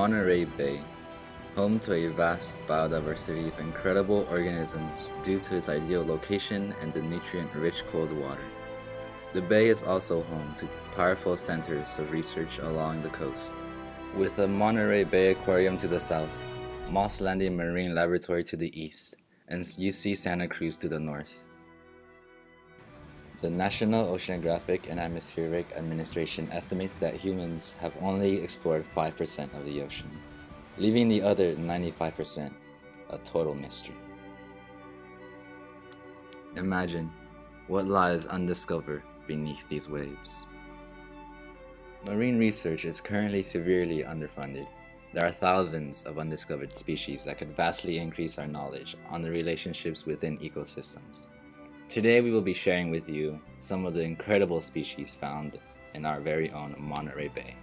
Monterey Bay, home to a vast biodiversity of incredible organisms due to its ideal location and the nutrient-rich cold water. The bay is also home to powerful centers of research along the coast, with the Monterey Bay Aquarium to the south, Moss Landing Marine Laboratory to the east, and UC Santa Cruz to the north. The National Oceanographic and Atmospheric Administration estimates that humans have only explored 5% of the ocean, leaving the other 95% a total mystery. Imagine what lies undiscovered beneath these waves. Marine research is currently severely underfunded. There are thousands of undiscovered species that could vastly increase our knowledge on the relationships within ecosystems. Today we will be sharing with you some of the incredible species found in our very own Monterey Bay.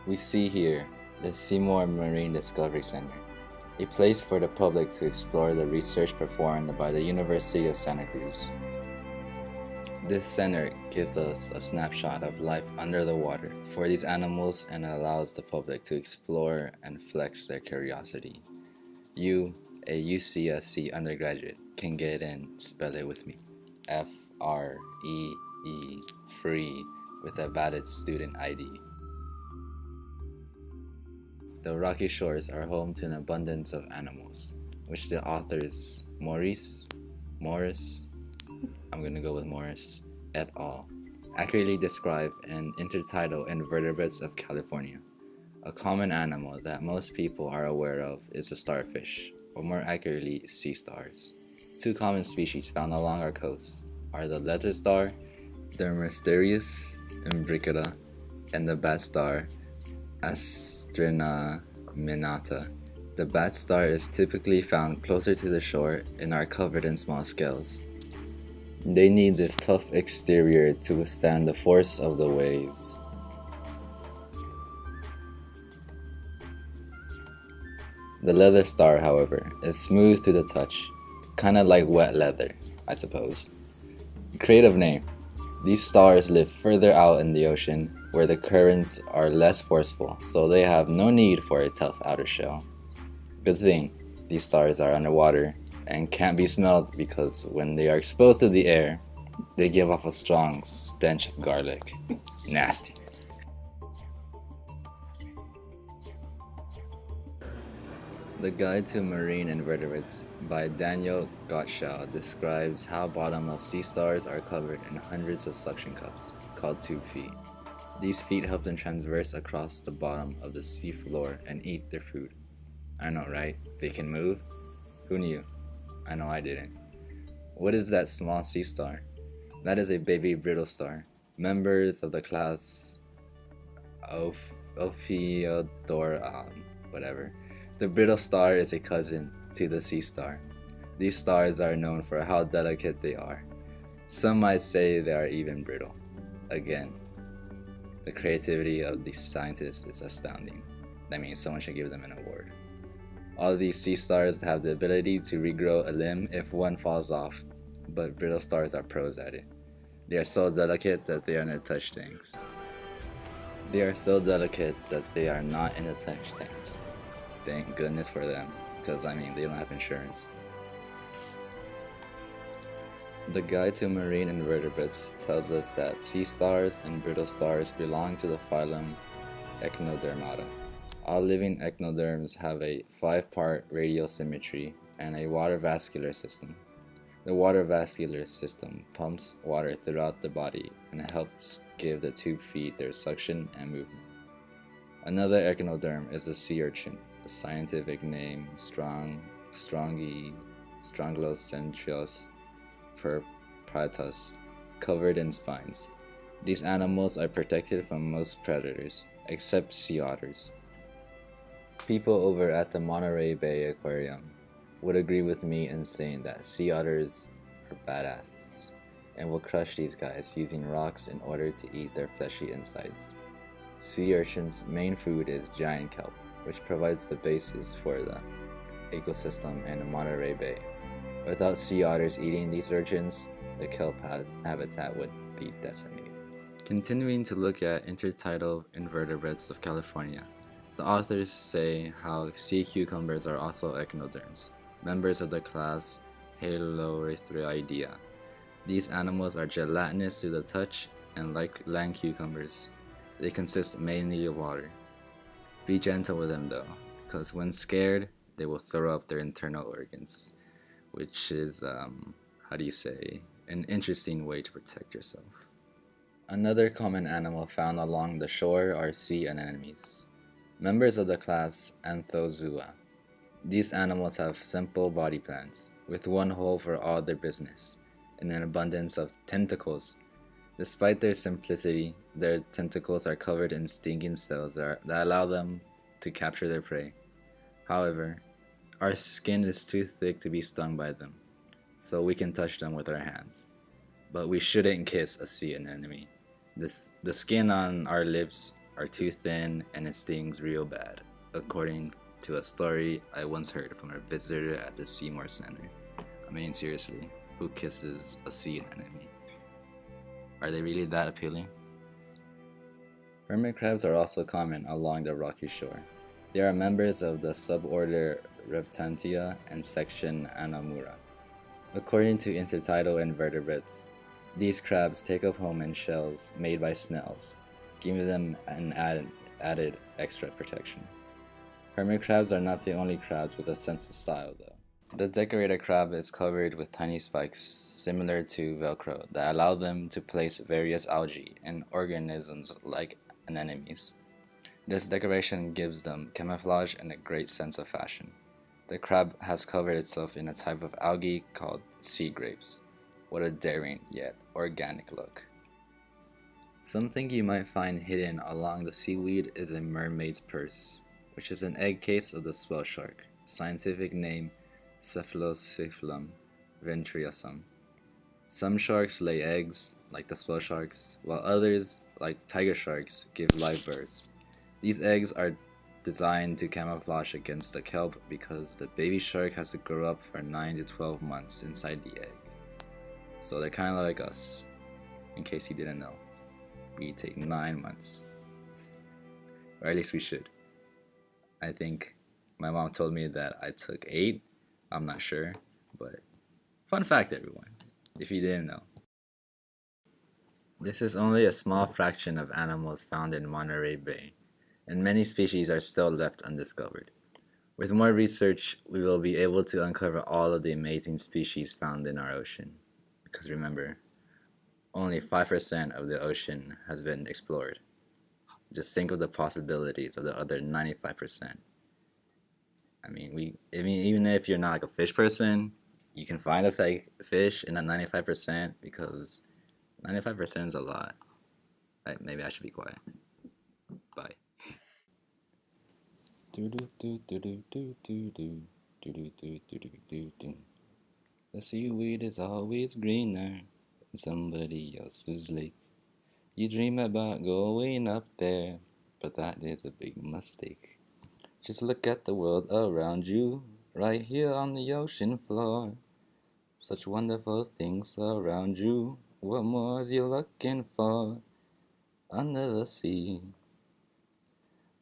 We see here the Seymour Marine Discovery Center, a place for the public to explore the research performed by the University of Santa Cruz. This center gives us a snapshot of life under the water for these animals and allows the public to explore and flex their curiosity. You, a UCSC undergraduate, can get in, spell it with me. F-R-E-E, free, with a valid student ID. The rocky shores are home to an abundance of animals, which the authors Morris, I'm gonna go with Morris, et al. Accurately describe and intertitle Invertebrates of California. A common animal that most people are aware of is a starfish, or more accurately, sea stars. Two common species found along our coast are the leather star, Dermasterius imbricata, and the bat star, Astrina minata. The bat star is typically found closer to the shore and are covered in small scales. They need this tough exterior to withstand the force of the waves. The leather star, however, is smooth to the touch, kinda like wet leather, I suppose. Creative name. These stars live further out in the ocean where the currents are less forceful, so they have no need for a tough outer shell. Good thing, these stars are underwater and can't be smelled because when they are exposed to the air, they give off a strong stench of garlic. Nasty. The Guide to Marine Invertebrates by Daniel Gottschall describes how bottom of sea stars are covered in hundreds of suction cups, called tube feet. These feet help them transverse across the bottom of the sea floor and eat their food. I know, right? They can move? Who knew? I know I didn't. What is that small sea star? That is a baby brittle star. Members of the class Ophiodora, whatever. The brittle star is a cousin to the sea star. These stars are known for how delicate they are. Some might say they are even brittle. Again, the creativity of these scientists is astounding. That means someone should give them an award. All these sea stars have the ability to regrow a limb if one falls off, but brittle stars are pros at it. They are so delicate that they are in the touch tanks. They are so delicate that they are not in the touch tanks. Thank goodness for them, because they don't have insurance. The Guide to Marine Invertebrates tells us that sea stars and brittle stars belong to the phylum Echinodermata. All living echinoderms have a 5-part radial symmetry and a water vascular system. The water vascular system pumps water throughout the body and helps give the tube feet their suction and movement. Another echinoderm is the sea urchin, a scientific name Strongylocentrius purpratus, covered in spines. These animals are protected from most predators, except sea otters. People over at the Monterey Bay Aquarium would agree with me in saying that sea otters are badasses and will crush these guys using rocks in order to eat their fleshy insides. Sea urchins' main food is giant kelp, which provides the basis for the ecosystem in Monterey Bay. Without sea otters eating these urchins, the kelp habitat would be decimated. Continuing to look at intertidal invertebrates of California, The authors say how sea cucumbers are also echinoderms, members of the class Haloerythroidea. These animals are gelatinous to the touch, and like land cucumbers, they consist mainly of water. Be gentle with them though, because when scared, they will throw up their internal organs, which is, how do you say, an interesting way to protect yourself. Another common animal found along the shore are sea anemones, members of the class Anthozoa. These animals have simple body plans, with one hole for all their business, and an abundance of tentacles. Despite their simplicity, their tentacles are covered in stinging cells that allow them to capture their prey. However, our skin is too thick to be stung by them, so we can touch them with our hands. But we shouldn't kiss a sea anemone. The skin on our lips are too thin and it stings real bad, according to a story I once heard from a visitor at the Seymour Center. I mean, seriously, who kisses a sea anemone? Are they really that appealing? Hermit crabs are also common along the rocky shore. They are members of the suborder Reptantia and section Anomura. According to intertidal invertebrates, these crabs take up home in shells made by snails, giving them an added extra protection. Hermit crabs are not the only crabs with a sense of style, though. The decorated crab is covered with tiny spikes similar to Velcro that allow them to place various algae and organisms like anemones. This decoration gives them camouflage and a great sense of fashion. The crab has covered itself in a type of algae called sea grapes. What a daring yet organic look. Something you might find hidden along the seaweed is a mermaid's purse, which is an egg case of the swell shark, scientific name Cephalocephalum ventrisum. Some sharks lay eggs, like the swell sharks, while others, like tiger sharks, give live births. These eggs are designed to camouflage against the kelp because the baby shark has to grow up for 9 to 12 months inside the egg. So they're kind of like us, in case you didn't know. We take 9 months. Or at least we should. I think my mom told me that I took 8. I'm not sure, but fun fact, everyone, if you didn't know. This is only a small fraction of animals found in Monterey Bay, and many species are still left undiscovered. With more research, we will be able to uncover all of the amazing species found in our ocean. Because remember, only 5% of the ocean has been explored. Just think of the possibilities of the other 95%. I mean, even if you're not like a fish person, you can find a fake fish in that 95% because 95% is a lot. Maybe I should be quiet. Bye. The seaweed is always greener in somebody else's lake. You dream about going up there, but that is a big mistake. Just look at the world around you, right here on the ocean floor. Such wonderful things around you. What more are you looking for? Under the sea.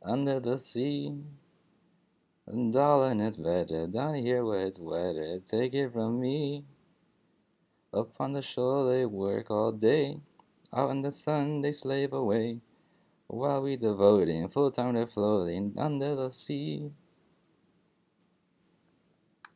Under the sea. And darling, it's better down here where it's wetter. Take it from me. Up on the shore they work all day. Out in the sun they slave away. While we devoting full time to floating under the sea.